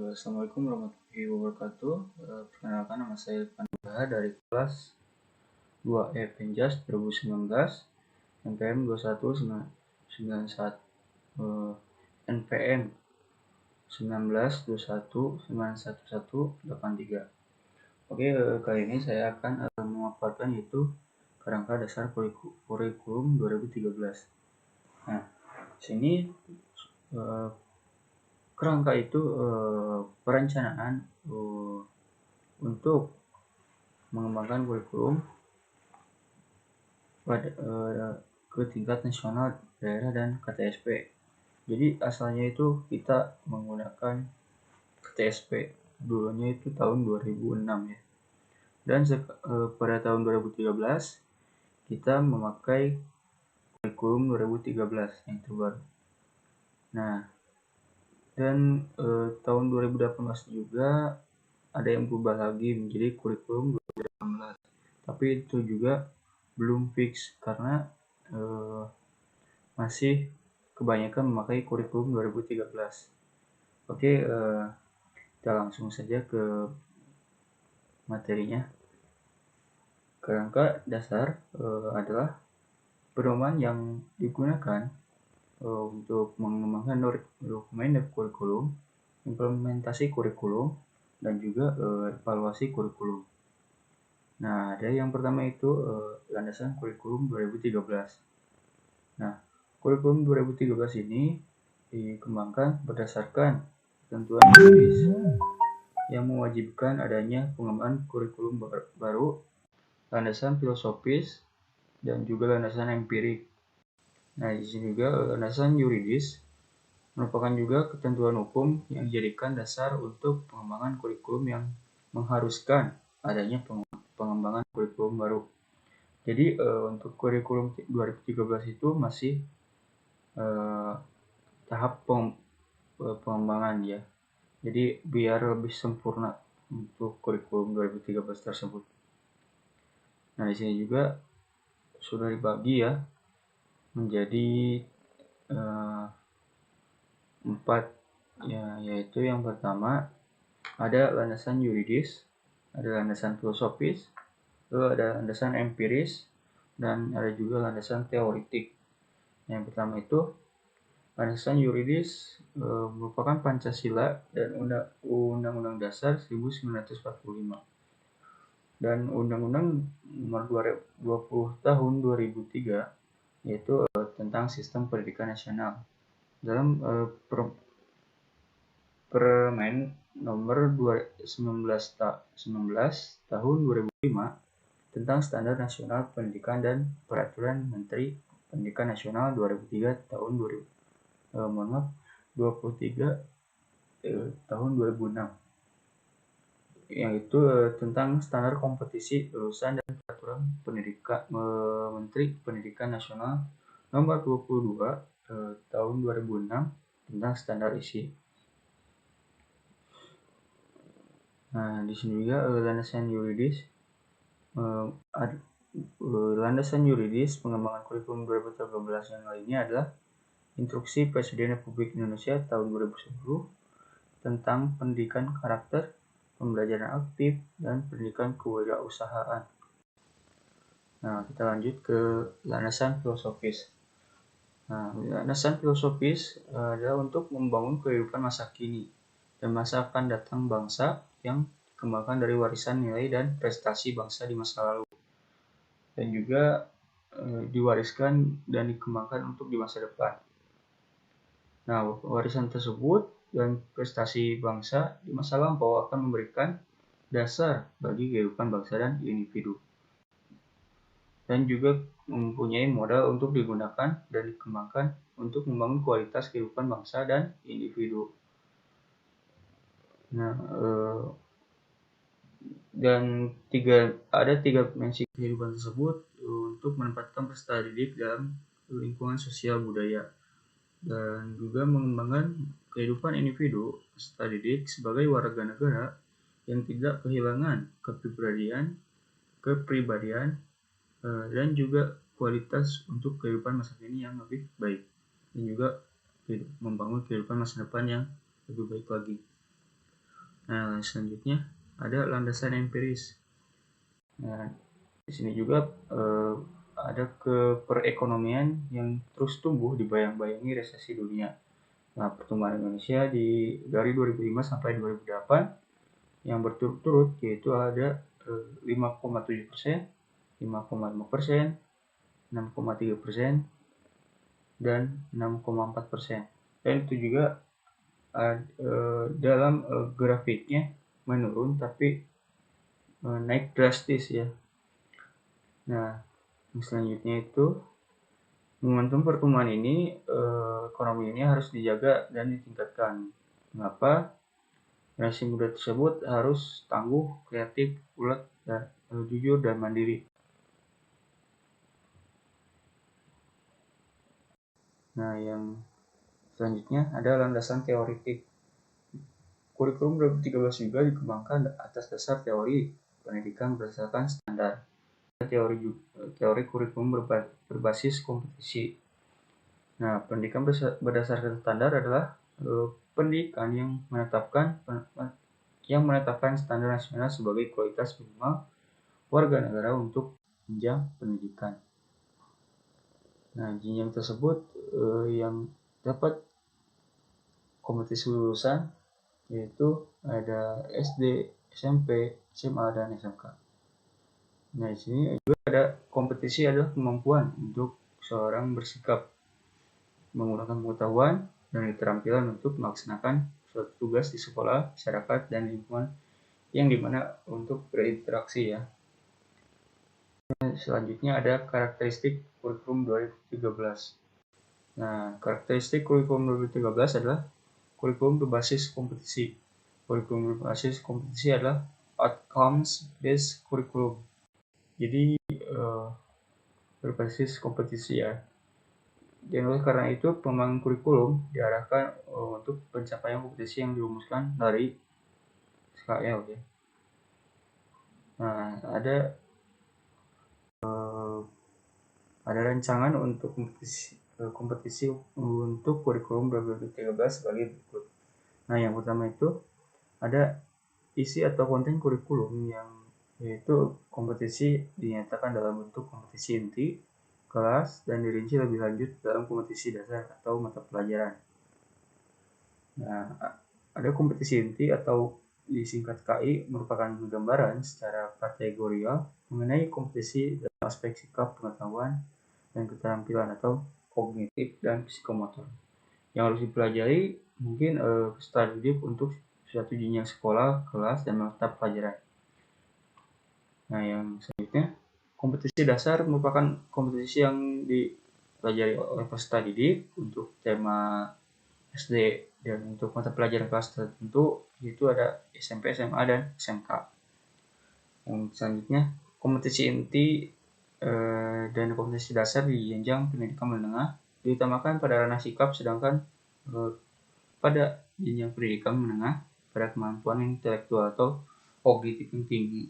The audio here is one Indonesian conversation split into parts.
Assalamualaikum warahmatullahi wabarakatuh. Perkenalkan, nama saya Panduha dari kelas 2E Penjas 2019, NPM 2191, NPM 1921911183. Oke, kali ini saya akan memaparkan yaitu kerangka dasar kurikulum 2013. Nah, sini kerangka itu perencanaan untuk mengembangkan kurikulum pada ke tingkat nasional, daerah, dan KTSP. Jadi asalnya itu kita menggunakan KTSP, dulunya itu tahun 2006 ya. Dan pada tahun 2013 kita memakai kurikulum 2013 yang terbaru. Nah, dan tahun 2018 juga ada yang berubah lagi menjadi kurikulum 2018. Tapi itu juga belum fix karena masih kebanyakan memakai kurikulum 2013. Oke, kita langsung saja ke materinya. Kerangka dasar adalah pedoman yang digunakan untuk mengembangkan dokumen kurikulum, implementasi kurikulum, dan juga evaluasi kurikulum. Nah, ada yang pertama itu landasan kurikulum 2013. Nah, kurikulum 2013 ini dikembangkan berdasarkan ketentuan juridis yang mewajibkan adanya pengembangan kurikulum baru, landasan filosofis, dan juga landasan empirik. Nah, di sini juga landasan yuridis merupakan juga ketentuan hukum yang dijadikan dasar untuk pengembangan kurikulum yang mengharuskan adanya pengembangan kurikulum baru. Jadi untuk kurikulum 2013 itu masih tahap pengembangan ya. Jadi biar lebih sempurna untuk kurikulum 2013 tersebut. Nah, di sini juga sudah dibagi ya menjadi 4 ya, yaitu yang pertama ada landasan yuridis, ada landasan filosofis, lalu ada landasan empiris, dan ada juga landasan teoritik. Yang pertama itu landasan yuridis merupakan Pancasila dan Undang-Undang Dasar 1945 dan Undang-Undang Nomor 20 Tahun 2003 yaitu tentang Sistem Pendidikan Nasional. Dalam Permen Nomor 19 Tahun 2005 tentang Standar Nasional Pendidikan dan Peraturan Menteri Pendidikan Nasional 2003 tahun 23 tahun 2006, yaitu tentang standar kompetisi lulusan dan peraturan Menteri Pendidikan Nasional Nomor 22 tahun 2006 tentang standar isi. Nah, di sini juga landasan yuridis pengembangan kurikulum 2013 yang lainnya adalah Instruksi Presiden Republik Indonesia tahun 2010 tentang pendidikan karakter, pembelajaran aktif, dan pendidikan kewirausahaan. Nah, kita lanjut ke landasan filosofis. Nah, landasan filosofis adalah untuk membangun kehidupan masa kini dan masa akan datang bangsa yang dikembangkan dari warisan nilai dan prestasi bangsa di masa lalu, dan juga diwariskan dan dikembangkan untuk di masa depan. Nah, warisan tersebut dan prestasi bangsa di masa lampau akan memberikan dasar bagi kehidupan bangsa dan individu, dan juga mempunyai modal untuk digunakan dan dikembangkan untuk membangun kualitas kehidupan bangsa dan individu. Nah, dan ada tiga dimensi kehidupan tersebut untuk menempatkan peserta didik dalam lingkungan sosial budaya, dan juga mengembangkan kehidupan individu peserta didik sebagai warga negara yang tidak kehilangan kepribadian, dan juga kualitas untuk kehidupan masa kini yang lebih baik, dan juga membangun kehidupan masa depan yang lebih baik lagi. Nah, selanjutnya ada landasan empiris. Nah, di sini juga ada perekonomian yang terus tumbuh dibayang-bayangi resesi dunia. Nah, pertumbuhan Indonesia dari 2005 sampai 2008 yang berturut-turut yaitu ada 5,7%, 5,5%, 6,3%, dan 6,4%. Dan itu juga dalam grafiknya menurun tapi naik drastis ya. Nah, selanjutnya itu momentum pertumbuhan ini, ekonomi ini harus dijaga dan ditingkatkan. Mengapa? Generasi muda tersebut harus tangguh, kreatif, ulet, dan jujur dan mandiri. Nah, yang selanjutnya ada landasan teoritik. Kurikulum 2013 juga dikembangkan atas dasar teori pendidikan berdasarkan standar. Teori kurikulum berbasis kompetisi. Nah, pendidikan berdasarkan standar adalah pendidikan yang menetapkan standar nasional sebagai kualitas minimal warga negara untuk jenjang pendidikan. Nah, jenjang tersebut yang dapat kompetisi lulusan yaitu ada SD, SMP, SMA, dan SMK. Nah, di sini juga ada kompetisi adalah kemampuan untuk seorang bersikap, menggunakan pengetahuan dan keterampilan untuk melaksanakan suatu tugas di sekolah, masyarakat, dan lingkungan yang dimana untuk berinteraksi ya. Selanjutnya ada karakteristik kurikulum 2013. Nah, karakteristik kurikulum 2013 adalah kurikulum berbasis kompetisi. Kurikulum berbasis kompetisi adalah outcomes-based kurikulum. Jadi berbasis kompetisi ya. Dan oleh karena itu pengembangan kurikulum diarahkan untuk pencapaian kompetisi yang dirumuskan dari SKL ya. Nah, ada rancangan untuk kompetisi untuk kurikulum 2013 sebagai berikut. Nah, yang pertama itu ada isi atau konten kurikulum yang yaitu kompetisi dinyatakan dalam bentuk kompetisi inti, kelas, dan dirinci lebih lanjut dalam kompetisi dasar atau mata pelajaran. Nah, ada kompetisi inti atau disingkat KI merupakan gambaran secara kategorial mengenai kompetisi dalam aspek sikap, pengetahuan, dan keterampilan atau kognitif dan psikomotor. Yang harus dipelajari mungkin peserta didik untuk suatu jenjang sekolah, kelas, dan mata pelajaran. Nah, yang selanjutnya, kompetisi dasar merupakan kompetisi yang dipelajari oleh peserta didik untuk tema SD dan untuk mata pelajaran kelas tertentu itu ada SMP, SMA, dan SMK. Yang selanjutnya, kompetisi inti dan kompetisi dasar di jenjang pendidikan menengah diutamakan pada ranah sikap, sedangkan pada jenjang pendidikan menengah pada kemampuan intelektual atau kognitif yang tinggi.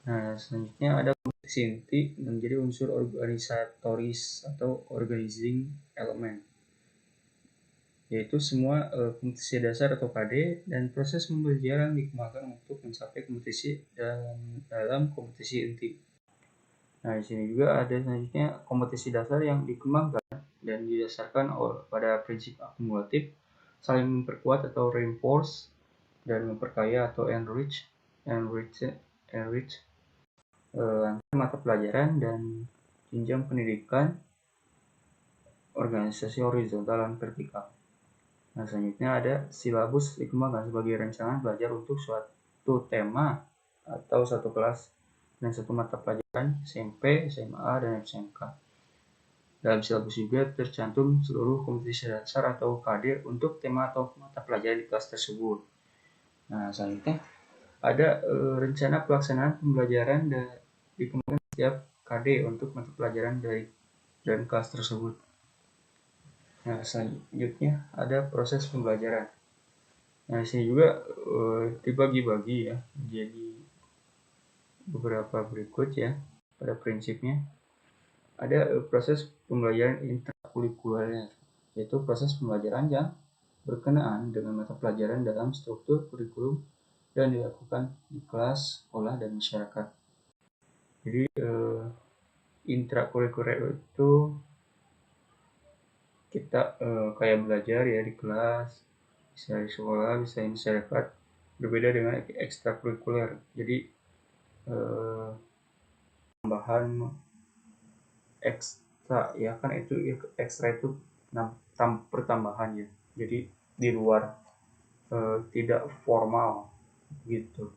Nah, selanjutnya ada kompetisi inti menjadi unsur organisatoris atau organizing element, yaitu semua kompetisi dasar atau KD dan proses pembelajaran dikembangkan untuk mencapai kompetisi dalam kompetisi inti. Nah, di sini juga ada selanjutnya kompetisi dasar yang dikembangkan dan didasarkan pada prinsip akumulatif, saling memperkuat atau reinforce, dan memperkaya atau enrich antar mata pelajaran dan jenjang pendidikan, organisasi horizontal dan vertikal. Nah, selanjutnya ada silabus dikembangkan sebagai rancangan belajar untuk suatu tema atau satu kelas dan satu mata pelajaran SMP, SMA, dan SMK. Dalam silabus juga tercantum seluruh kompetisi dasar atau KD untuk tema atau mata pelajaran di kelas tersebut. Nah, selanjutnya ada rencana pelaksanaan pembelajaran dan dikembangkan setiap KD untuk mata pelajaran dan kelas tersebut. Nah, selanjutnya ada proses pembelajaran. Nah, di sini juga dibagi-bagi ya menjadi beberapa berikut ya. Pada prinsipnya ada proses pembelajaran intrakurikuler, yaitu proses pembelajaran yang berkenaan dengan mata pelajaran dalam struktur kurikulum dan dilakukan di kelas, sekolah, dan masyarakat. Jadi intrakurikuler itu kita kayak belajar ya di kelas, bisa di sekolah, bisa di masyarakat, berbeda dengan ekstrakurikuler. Jadi tambahan ekstra ya kan, itu ekstra itu pertambahan ya, jadi di luar tidak formal gitu.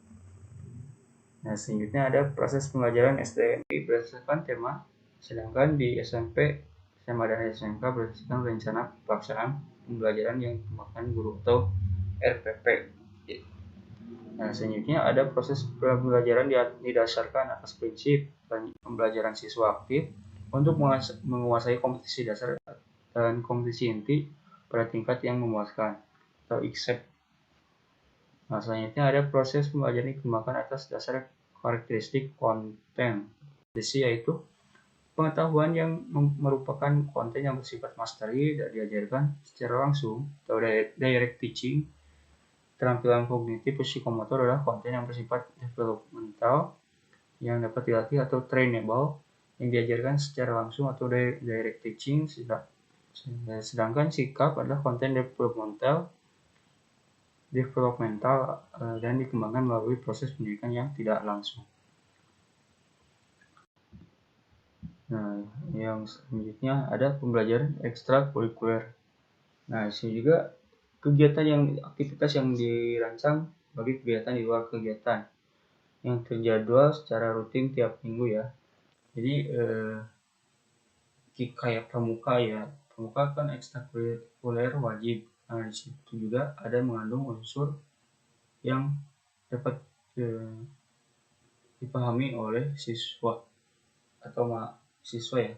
Nah, selanjutnya ada proses pembelajaran STMI berdasarkan tema, sedangkan di SMP, SMA dan SMK berdasarkan rencana pelaksanaan pembelajaran yang dimakan guru atau RPP. Nah, selanjutnya ada proses pembelajaran didasarkan atas prinsip pembelajaran siswa aktif untuk menguasai kompetisi dasar dan kompetisi inti pada tingkat yang memuaskan atau ICSEP. Nah, selanjutnya ada proses pembelajaran dikembangkan atas dasar karakteristik konten, yaitu pengetahuan yang merupakan konten yang bersifat mastery dan diajarkan secara langsung atau direct teaching. Keterampilan kognitif psikomotor adalah konten yang bersifat developmental yang dapat dilatih atau trainable yang diajarkan secara langsung atau direct teaching. Sedangkan sikap adalah konten developmental dan dikembangkan melalui proses pendidikan yang tidak langsung. Nah, yang selanjutnya ada pembelajaran ekstrakurikuler. Nah, sini juga aktivitas yang dirancang bagi kegiatan di luar kegiatan yang terjadwal secara rutin tiap minggu ya. Jadi kayak pramuka ya, pramuka kan ekstrakurikuler wajib. Nah, di situ juga ada mengandung unsur yang dapat dipahami oleh siswa atau mahasiswa ya.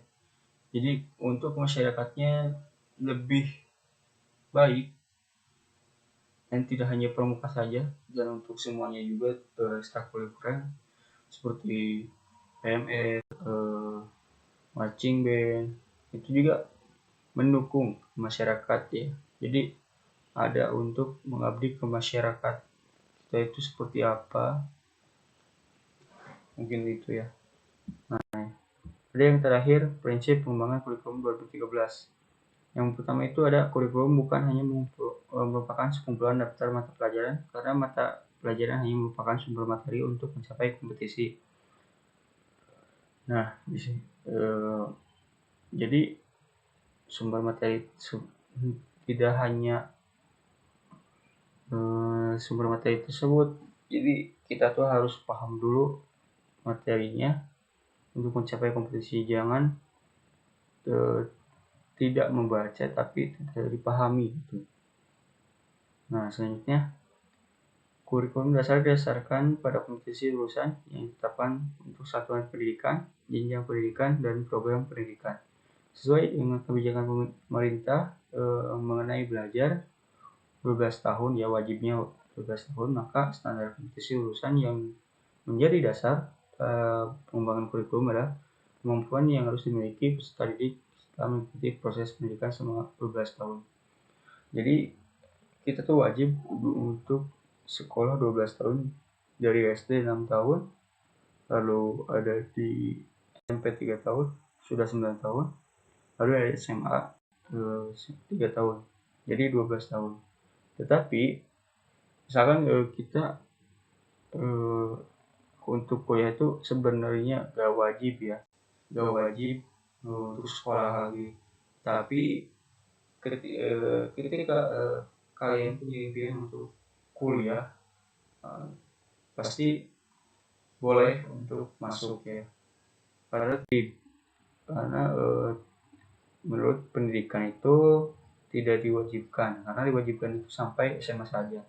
Jadi untuk masyarakatnya lebih baik dan tidak hanya pramuka saja, dan untuk semuanya juga ekstrakurikuler seperti PMS, marching band itu juga mendukung masyarakat ya. Jadi ada untuk mengabdi ke masyarakat. Kita itu seperti apa? Mungkin itu ya. Nah, ada yang terakhir, prinsip pengembangan kurikulum 2013. Yang pertama itu ada kurikulum bukan hanya merupakan sekumpulan daftar mata pelajaran, karena mata pelajaran hanya merupakan sumber materi untuk mencapai kompetisi. Nah, di sini jadi sumber materi tidak hanya sumber materi tersebut. Jadi kita tuh harus paham dulu materinya untuk mencapai kompetisi. Jangan tidak membaca tapi tidak dipahami gitu. Nah, selanjutnya kurikulum dasar didasarkan pada kompetisi lulusan yang ditetapkan untuk satuan pendidikan, jenjang pendidikan, dan program pendidikan. Sesuai dengan kebijakan pemerintah mengenai belajar 12 tahun ya, wajibnya 12 tahun, maka standar kompetisi lulusan yang menjadi dasar pengembangan kurikulum adalah kemampuan yang harus dimiliki peserta didik setelah mengikuti proses pendidikan selama 12 tahun. Jadi kita tuh wajib untuk sekolah 12 tahun, dari SD 6 tahun, lalu ada di SMP 3 tahun, sudah 9 tahun, lalu ada SMA 3 tahun, jadi 12 tahun. Tetapi misalkan kita untuk kuliah itu sebenarnya gak wajib ya, untuk sekolah lagi. Tapi ketika kalian punya impian untuk kuliah, pasti boleh untuk masuk ya. Karena menurut pendidikan itu tidak diwajibkan, karena diwajibkan itu sampai SMA saja.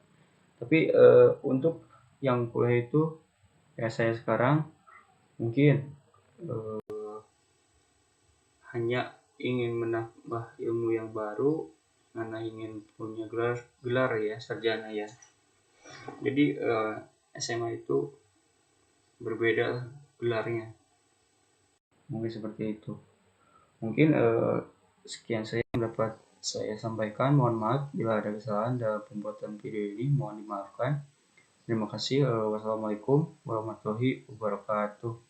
Tapi untuk yang kuliah itu ya, saya sekarang mungkin hanya ingin menambah ilmu yang baru, karena ingin punya gelar ya, sarjana ya. Jadi SMA itu berbeda gelarnya, mungkin seperti itu. Mungkin sekian saya dapat Saya sampaikan mohon maaf bila ada kesalahan dalam pembuatan video ini, mohon dimaafkan. Terima kasih. Wassalamualaikum warahmatullahi wabarakatuh.